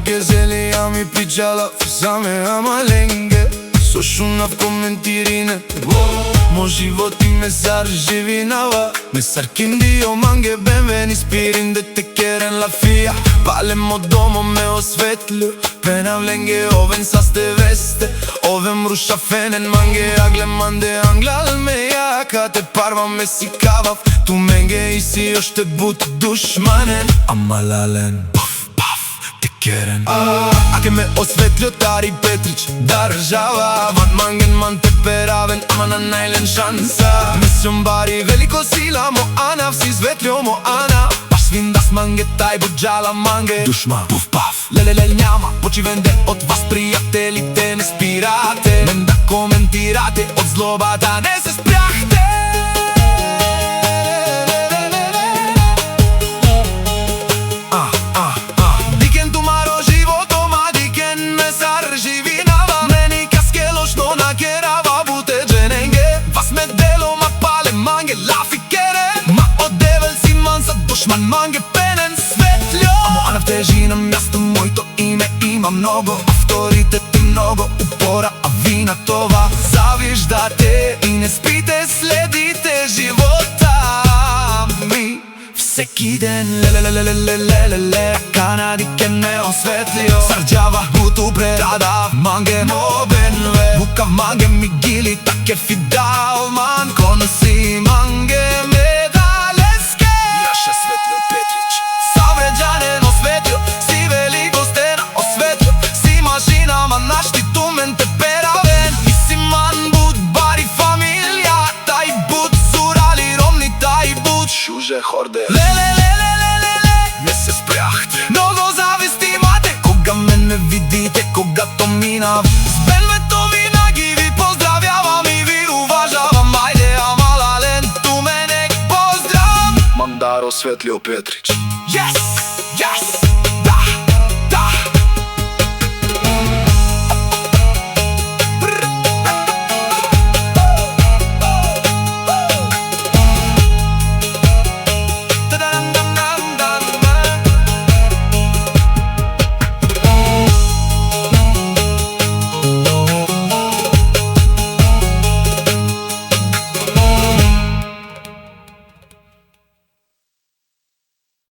Gezeli mi pičala same amalenге со шунав коментирине Мо живот и ме зарживинава Ме саркинди о манге бенвени спирин де те керен ла фија Палем од домо ме осветлю Пенав ленге овен састе весте Овен руша фенен манге агле манде англал ме јака Те парва ме си кавав Ту менге и си оште бут душманен Амалален Керен Аке ме осветлио Тари Петрич Држава Ван манген ман те перавен Ама на најлен шанса Месион бари велико сила Мо ана вси светлио мо ана Баш свиндас манге тај буџала манге Душман пуф паф Лелеле њама почивен ден од вас пријателите Не спирате Мен да коментирате Од злобата не се спряхте Душман манге пенен светлјо Амо ана втежи на място моето име Има много авторитет и много упора А ви на това завиждате И не спите, следите живота ми Всеки ден лелелелелелелеле Канадике ме осветлио Сарджава буту предада Манге мо бенве Мукав манге ми гили таке фидал Ман коноси манге ме Не се спряхте Много зависти имате Кога мен ме видите Когато минав С бенвето винаги ви поздравявам И ви уважавам Ајде амалален Ту мене поздрав Мандаро Светлио Петрич Yes! Yes!